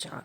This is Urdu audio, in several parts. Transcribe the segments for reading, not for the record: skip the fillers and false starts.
4।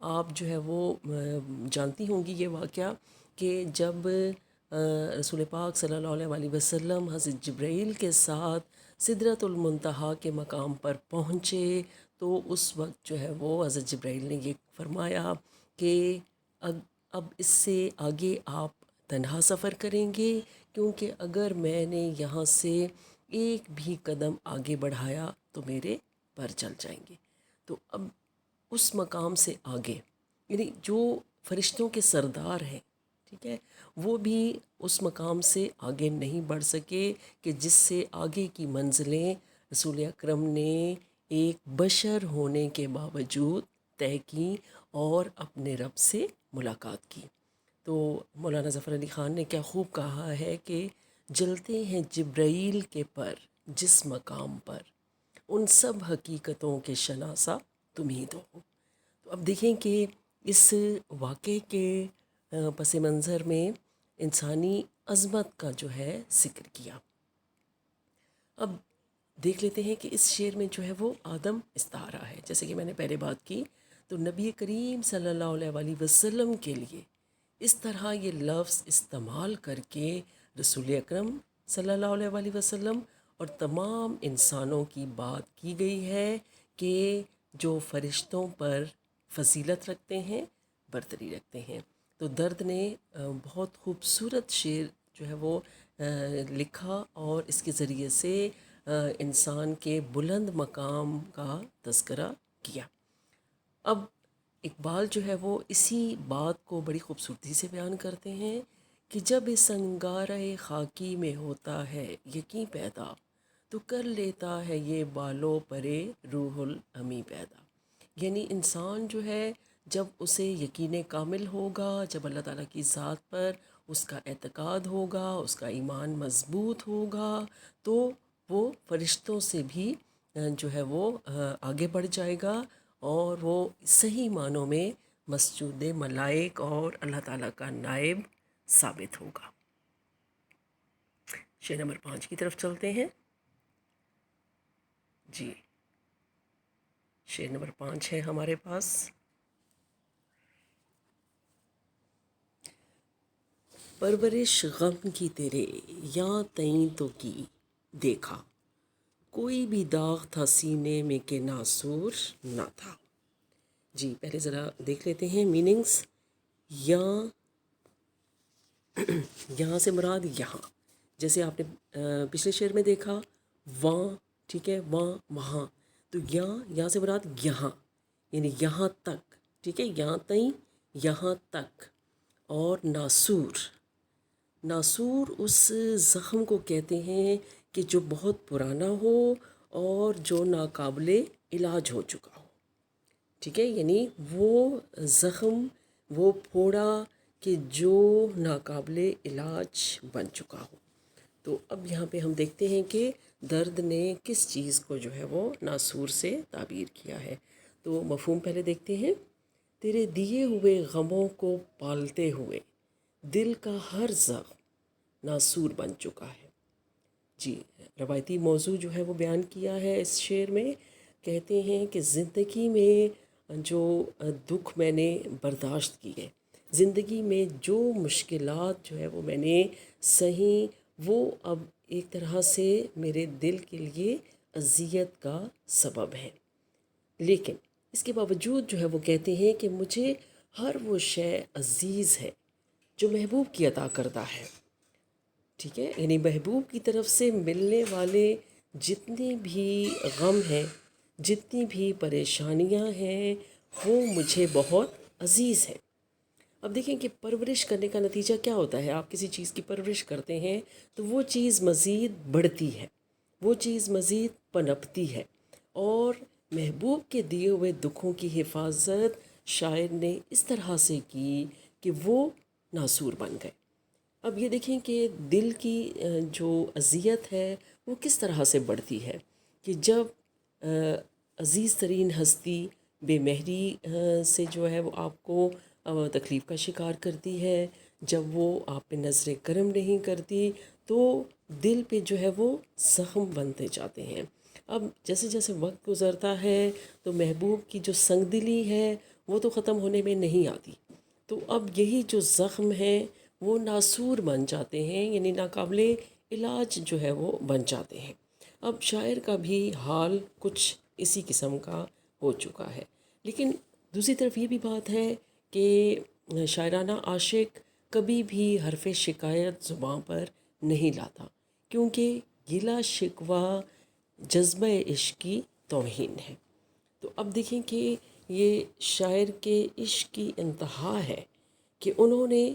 آپ جو ہے وہ جانتی ہوں گی یہ واقعہ کہ جب رسول پاک صلی اللہ علیہ وسلم حضرت جبرائیل کے ساتھ سدرۃ المنتہا کے مقام پر پہنچے تو اس وقت جو ہے وہ حضرت جبرائیل نے یہ فرمایا کہ اب اس سے آگے آپ تنہا سفر کریں گے، کیونکہ اگر میں نے یہاں سے ایک بھی قدم آگے بڑھایا تو میرے پر چل جائیں گے۔ تو اب اس مقام سے آگے، یعنی جو فرشتوں کے سردار ہیں، ٹھیک ہے، وہ بھی اس مقام سے آگے نہیں بڑھ سکے کہ جس سے آگے کی منزلیں رسول اکرم نے ایک بشر ہونے کے باوجود طے کی اور اپنے رب سے ملاقات کی۔ تو مولانا ظفر علی خان نے کیا خوب کہا ہے کہ جلتے ہیں جبرائیل کے پر جس مقام پر، ان سب حقیقتوں کے شناسا تم ہی تو ہو۔ تو اب دیکھیں کہ اس واقعے کے پس منظر میں انسانی عظمت کا جو ہے ذکر کیا۔ اب دیکھ لیتے ہیں کہ اس شعر میں جو ہے وہ آدم استعارہ ہے، جیسے کہ میں نے پہلے بات کی۔ تو نبی کریم صلی اللہ علیہ وسلم کے لیے اس طرح یہ لفظ استعمال کر کے رسول اکرم صلی اللہ علیہ وسلم اور تمام انسانوں کی بات کی گئی ہے کہ جو فرشتوں پر فضیلت رکھتے ہیں، برتری رکھتے ہیں۔ تو درد نے بہت خوبصورت شعر جو ہے وہ لکھا اور اس کے ذریعے سے انسان کے بلند مقام کا تذکرہ کیا۔ اب اقبال جو ہے وہ اسی بات کو بڑی خوبصورتی سے بیان کرتے ہیں کہ جب اس انگارہ خاکی میں ہوتا ہے یقین پیدا، تو کر لیتا ہے یہ بالو پرے روح الامی پیدا۔ یعنی انسان جو ہے جب اسے یقین کامل ہوگا، جب اللہ تعالیٰ کی ذات پر اس کا اعتقاد ہوگا، اس کا ایمان مضبوط ہوگا، تو وہ فرشتوں سے بھی جو ہے وہ آگے بڑھ جائے گا اور وہ صحیح معنوں میں مسجود ملائک اور اللہ تعالیٰ کا نائب ثابت ہوگا۔ شعر نمبر 5 کی طرف چلتے ہیں۔ جی، شعر نمبر 5 ہے ہمارے پاس۔ پرورش غم کی تیرے یاں تئیں تو کی دیکھا، کوئی بھی داغ تھا سینے میں کہ ناسور نہ تھا۔ جی، پہلے ذرا دیکھ لیتے ہیں میننگز۔ یہاں سے مراد یہاں، جیسے آپ نے پچھلے شعر میں دیکھا وہاں، ٹھیک ہے، وہاں وہاں، تو یہاں سے مراد یہاں، یعنی یہاں تک، ٹھیک ہے، یہاں تئیں، یہاں تک۔ اور ناسور اس زخم کو کہتے ہیں کہ جو بہت پرانا ہو اور جو ناقابل علاج ہو چکا ہو، ٹھیک ہے، یعنی وہ زخم، وہ پھوڑا کہ جو ناقابل علاج بن چکا ہو۔ تو اب یہاں پہ ہم دیکھتے ہیں کہ درد نے کس چیز کو جو ہے وہ ناسور سے تعبیر کیا ہے۔ تو مفہوم پہلے دیکھتے ہیں۔ تیرے دیے ہوئے غموں کو پالتے ہوئے دل کا ہر زخم ناسور بن چکا ہے۔ جی، روایتی موضوع جو ہے وہ بیان کیا ہے اس شعر میں۔ کہتے ہیں کہ زندگی میں جو دکھ میں نے برداشت کیے، زندگی میں جو مشکلات جو ہے وہ میں نے سہیں، وہ اب ایک طرح سے میرے دل کے لیے اذیت کا سبب ہے، لیکن اس کے باوجود جو ہے وہ کہتے ہیں کہ مجھے ہر وہ شے عزیز ہے جو محبوب کی عطا کردہ ہے، ٹھیک ہے، یعنی محبوب کی طرف سے ملنے والے جتنے بھی غم ہیں، جتنی بھی پریشانیاں ہیں، وہ مجھے بہت عزیز ہے۔ اب دیکھیں کہ پرورش کرنے کا نتیجہ کیا ہوتا ہے۔ آپ کسی چیز کی پرورش کرتے ہیں تو وہ چیز مزید بڑھتی ہے، وہ چیز مزید پنپتی ہے، اور محبوب کے دیے ہوئے دکھوں کی حفاظت شاعر نے اس طرح سے کی کہ وہ ناسور بن گئے۔ اب یہ دیکھیں کہ دل کی جو اذیت ہے وہ کس طرح سے بڑھتی ہے کہ جب عزیز ترین ہستی بے مہری سے جو ہے وہ آپ کو تکلیف کا شکار کرتی ہے، جب وہ آپ پہ نظر کرم نہیں کرتی، تو دل پہ جو ہے وہ زخم بنتے جاتے ہیں۔ اب جیسے جیسے وقت گزرتا ہے تو محبوب کی جو سنگ دلی ہے وہ تو ختم ہونے میں نہیں آتی. تو اب یہی جو زخم ہیں وہ ناسور بن جاتے ہیں، یعنی ناقابل علاج جو ہے وہ بن جاتے ہیں. اب شاعر کا بھی حال کچھ اسی قسم کا ہو چکا ہے. لیکن دوسری طرف یہ بھی بات ہے کہ شاعرانہ عاشق کبھی بھی حرف شکایت زباں پر نہیں لاتا، کیونکہ گلہ شکوہ جذبہ عشق کی توہین ہے. تو اب دیکھیں کہ یہ شاعر کے عشق کی انتہا ہے کہ انہوں نے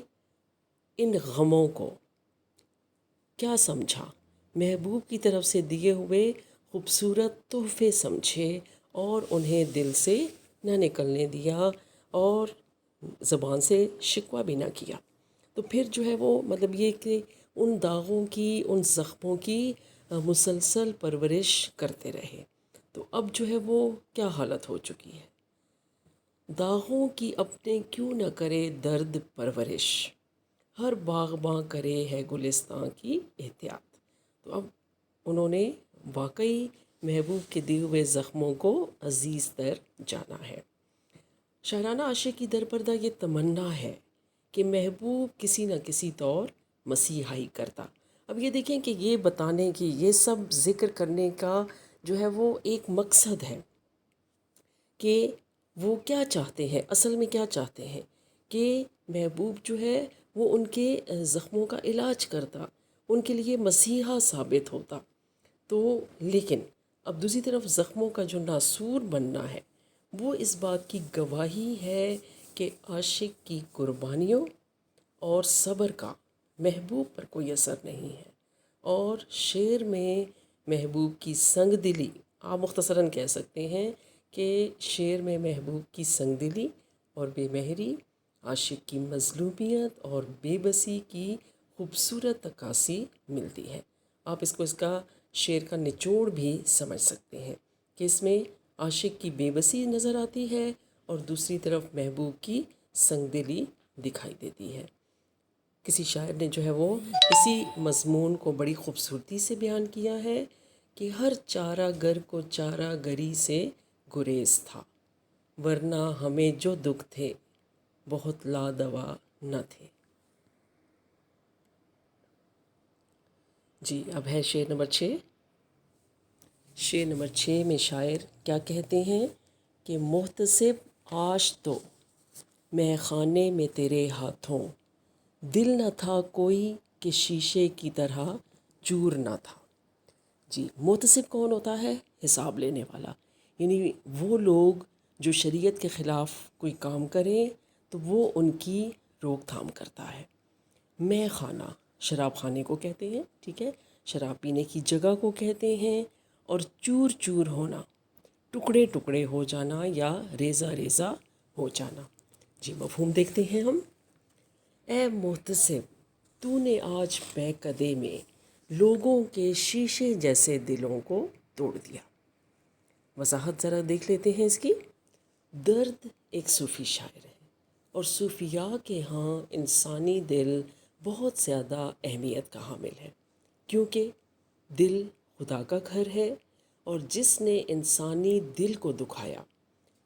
ان غموں کو کیا سمجھا، محبوب کی طرف سے دیے ہوئے خوبصورت تحفے سمجھے اور انہیں دل سے نہ نکلنے دیا اور زبان سے شکوہ بھی نہ کیا. تو پھر جو ہے وہ مطلب یہ کہ ان داغوں کی، ان زخموں کی مسلسل پرورش کرتے رہے. تو اب جو ہے وہ کیا حالت ہو چکی ہے، داغوں کی اپنے کیوں نہ کرے درد پرورش، ہر باغباں کرے ہے گلستاں کی احتیاط. تو اب انہوں نے واقعی محبوب کے دیے ہوئے زخموں کو عزیز تر جانا ہے. شاعرانہ عاشق کی درپردہ یہ تمنا ہے کہ محبوب کسی نہ کسی طور مسیحائی کرتا. اب یہ دیکھیں کہ یہ بتانے کی، یہ سب ذکر کرنے کا جو ہے وہ ایک مقصد ہے کہ وہ کیا چاہتے ہیں، اصل میں کیا چاہتے ہیں کہ محبوب جو ہے وہ ان کے زخموں کا علاج کرتا، ان کے لیے مسیحا ثابت ہوتا. تو لیکن اب دوسری طرف زخموں کا جو ناسور بننا ہے وہ اس بات کی گواہی ہے کہ عاشق کی قربانیوں اور صبر کا محبوب پر کوئی اثر نہیں ہے. اور شعر میں محبوب کی سنگ دلی، آپ مختصراً کہہ سکتے ہیں کہ شعر میں محبوب کی سنگ دلی اور بے مہری، عاشق کی مظلومیت اور بے بسی کی خوبصورت عکاسی ملتی ہے. آپ اس کا شعر کا نچوڑ بھی سمجھ سکتے ہیں کہ اس میں عاشق کی بے بسی نظر آتی ہے اور دوسری طرف محبوب کی سنگ دلی دکھائی دیتی ہے. کسی شاعر نے جو ہے وہ اسی مضمون کو بڑی خوبصورتی سے بیان کیا ہے کہ ہر چارہ گر کو چارہ گری سے گریز تھا، ورنہ ہمیں جو دکھ تھے بہت لادوا نہ تھے. جی اب ہے شعر نمبر 6. شعر نمبر 6 میں شاعر کیا کہتے ہیں کہ محتسب آج تو میں خانے میں تیرے ہاتھوں، دل نہ تھا کوئی کہ شیشے کی طرح چور نہ تھا. جی محتسب کون ہوتا ہے؟ حساب لینے والا، یعنی وہ لوگ جو شریعت کے خلاف کوئی کام کریں تو وہ ان کی روک تھام کرتا ہے. میں خانہ شراب خانے کو کہتے ہیں، ٹھیک ہے، شراب پینے کی جگہ کو کہتے ہیں. اور چور چور ہونا، ٹکڑے ٹکڑے ہو جانا یا ریزہ ریزہ ہو جانا. جی مفہوم دیکھتے ہیں ہم. اے محتسب تو نے آج بیکدے میں لوگوں کے شیشے جیسے دلوں کو توڑ دیا. وضاحت ذرا دیکھ لیتے ہیں اس کی. درد ایک صوفی شاعر ہے اور صوفیاء کے ہاں انسانی دل بہت زیادہ اہمیت کا حامل ہے، کیونکہ دل خدا کا گھر ہے اور جس نے انسانی دل کو دکھایا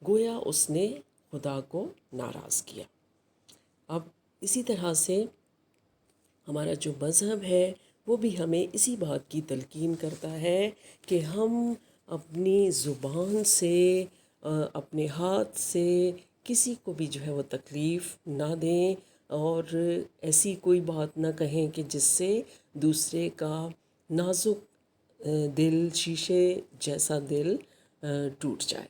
گویا اس نے خدا کو ناراض کیا. اب اسی طرح سے ہمارا جو مذہب ہے وہ بھی ہمیں اسی بات کی تلقین کرتا ہے کہ ہم اپنی زبان سے، اپنے ہاتھ سے کسی کو بھی جو ہے وہ تکلیف نہ دیں اور ایسی کوئی بات نہ کہیں کہ جس سے دوسرے کا نازک دل، شیشے جیسا دل ٹوٹ جائے.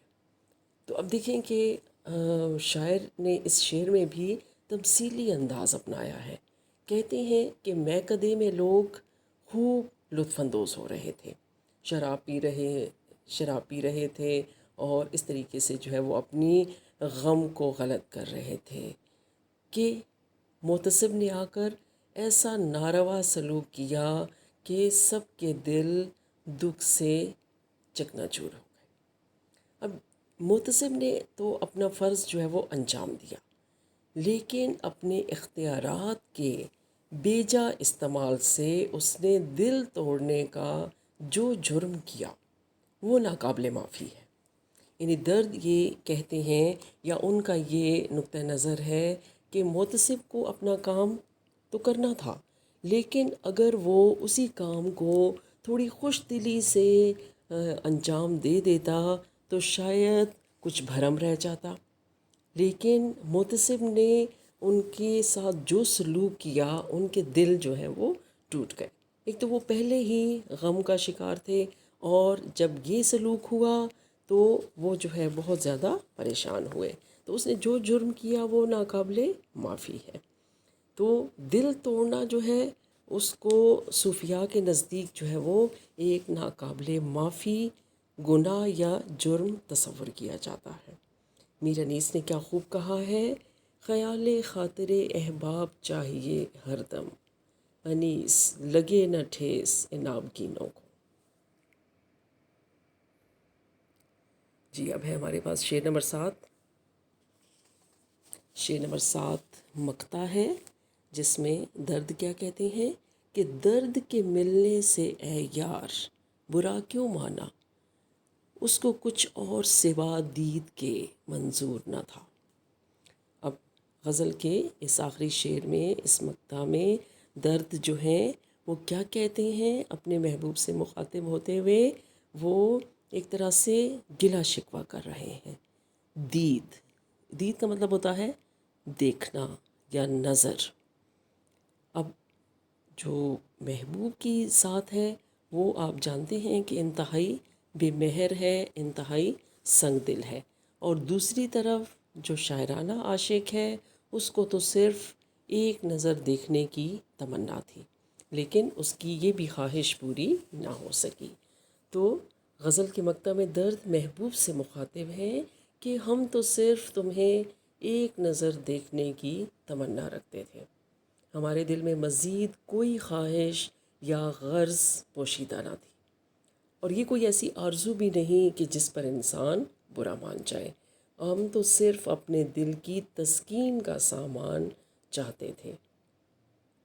تو اب دیکھیں کہ شاعر نے اس شعر میں بھی تمثیلی انداز اپنایا ہے. کہتے ہیں کہ میکدے میں لوگ خوب لطف اندوز ہو رہے تھے، شراب پی رہے تھے اور اس طریقے سے جو ہے وہ اپنی غم کو غلط کر رہے تھے کہ محتسب نے آ کر ایسا ناروا سلوک کیا کہ سب کے دل دکھ سے چکنا چور ہو گئے. اب محتسب نے تو اپنا فرض جو ہے وہ انجام دیا، لیکن اپنے اختیارات کے بیجا استعمال سے اس نے دل توڑنے کا جو جرم کیا وہ ناقابل معافی ہے. یعنی درد یہ کہتے ہیں یا ان کا یہ نقطہ نظر ہے کہ محتسب کو اپنا کام تو کرنا تھا، لیکن اگر وہ اسی کام کو تھوڑی خوش دلی سے انجام دے دیتا تو شاید کچھ بھرم رہ جاتا، لیکن محتسب نے ان کے ساتھ جو سلوک کیا ان کے دل جو ہیں وہ ٹوٹ گئے۔ ایک تو وہ پہلے ہی غم کا شکار تھے، اور جب یہ سلوک ہوا تو وہ جو ہے بہت زیادہ پریشان ہوئے، تو اس نے جو جرم کیا وہ ناقابل معافی ہے۔ تو دل توڑنا جو ہے اس کو صوفیاء کے نزدیک جو ہے وہ ایک ناقابل معافی گناہ یا جرم تصور کیا جاتا ہے۔ میر انیس نے کیا خوب کہا ہے، خیال خاطر احباب چاہیے ہر دم، انیس لگے نہ ٹھیس ان آبگینوں کو۔ جی اب ہے ہمارے پاس شعر نمبر 7۔ شعر نمبر 7 مقطع ہے، جس میں درد کیا کہتے ہیں کہ درد کے ملنے سے اے یار برا کیوں مانا، اس کو کچھ اور سوا دید کے منظور نہ تھا۔ اب غزل کے اس آخری شعر میں، اس مقطع میں درد جو ہیں وہ کیا کہتے ہیں اپنے محبوب سے مخاطب ہوتے ہوئے، وہ ایک طرح سے گلہ شکوہ کر رہے ہیں۔ دید کا مطلب ہوتا ہے دیکھنا یا نظر۔ اب جو محبوب کی ذات ہے وہ آپ جانتے ہیں کہ انتہائی بے مہر ہے، انتہائی سنگ دل ہے، اور دوسری طرف جو شاعرانہ عاشق ہے اس کو تو صرف ایک نظر دیکھنے کی تمنا تھی، لیکن اس کی یہ بھی خواہش پوری نہ ہو سکی۔ تو غزل کے مقطع میں درد محبوب سے مخاطب ہے کہ ہم تو صرف تمہیں ایک نظر دیکھنے کی تمنا رکھتے تھے، ہمارے دل میں مزید کوئی خواہش یا غرض پوشیدہ نہ تھی، اور یہ کوئی ایسی آرزو بھی نہیں کہ جس پر انسان برا مان جائے، ہم تو صرف اپنے دل کی تسکین کا سامان چاہتے تھے۔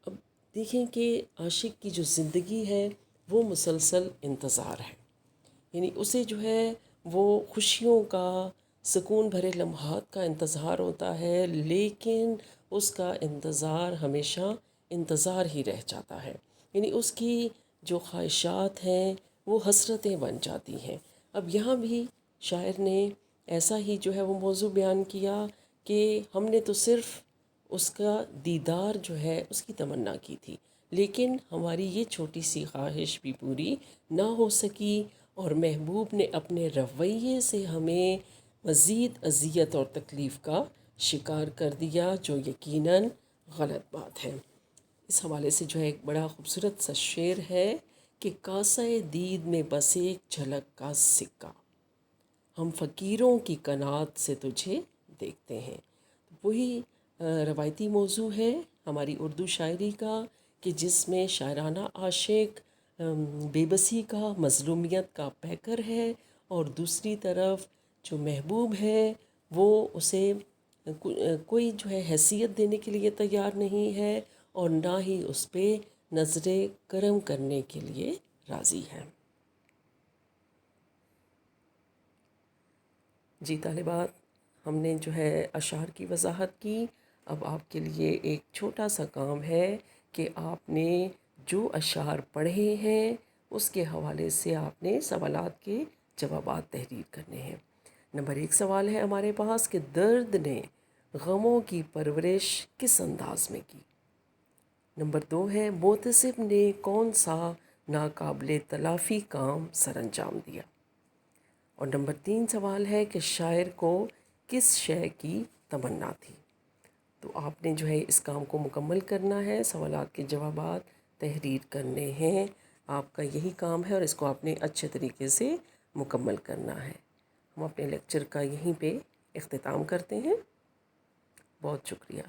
اب دیکھیں کہ عاشق کی جو زندگی ہے وہ مسلسل انتظار ہے، یعنی اسے جو ہے وہ خوشیوں کا، سکون بھرے لمحات کا انتظار ہوتا ہے، لیکن اس کا انتظار ہمیشہ انتظار ہی رہ جاتا ہے، یعنی اس کی جو خواہشات ہیں وہ حسرتیں بن جاتی ہیں۔ اب یہاں بھی شاعر نے ایسا ہی جو ہے وہ موضوع بیان کیا کہ ہم نے تو صرف اس کا دیدار جو ہے اس کی تمنا کی تھی، لیکن ہماری یہ چھوٹی سی خواہش بھی پوری نہ ہو سکی، اور محبوب نے اپنے رویے سے ہمیں مزید اذیت اور تکلیف کا شکار کر دیا، جو یقیناً غلط بات ہے۔ اس حوالے سے جو ہے ایک بڑا خوبصورت سا شعر ہے کہ کاسہ دید میں بس ایک جھلک کا سکہ، ہم فقیروں کی قناعت سے تجھے دیکھتے ہیں۔ وہی روایتی موضوع ہے ہماری اردو شاعری کا کہ جس میں شاعرانہ عاشق بے بسی کا، مظلومیت کا پیکر ہے، اور دوسری طرف جو محبوب ہے وہ اسے کوئی جو ہے حیثیت دینے کے لیے تیار نہیں ہے، اور نہ ہی اس پہ نظر کرم کرنے کے لیے راضی ہے۔ جی طالبات، ہم نے جو ہے اشعار کی وضاحت کی، اب آپ کے لیے ایک چھوٹا سا کام ہے کہ آپ نے جو اشعار پڑھے ہیں اس کے حوالے سے آپ نے سوالات کے جوابات تحریر کرنے ہیں۔ نمبر 1 سوال ہے ہمارے پاس کہ درد نے غموں کی پرورش کس انداز میں کی۔ نمبر 2 ہے محتسب نے کون سا ناقابل تلافی کام سر انجام دیا۔ اور نمبر 3 سوال ہے کہ شاعر کو کس شے کی تمنا تھی۔ تو آپ نے جو ہے اس کام کو مکمل کرنا ہے، سوالات کے جوابات تحریر کرنے ہیں، آپ کا یہی کام ہے، اور اس کو آپ نے اچھے طریقے سے مکمل کرنا ہے۔ ہم اپنے لیکچر کا یہیں پہ اختتام کرتے ہیں۔ بہت شکریہ۔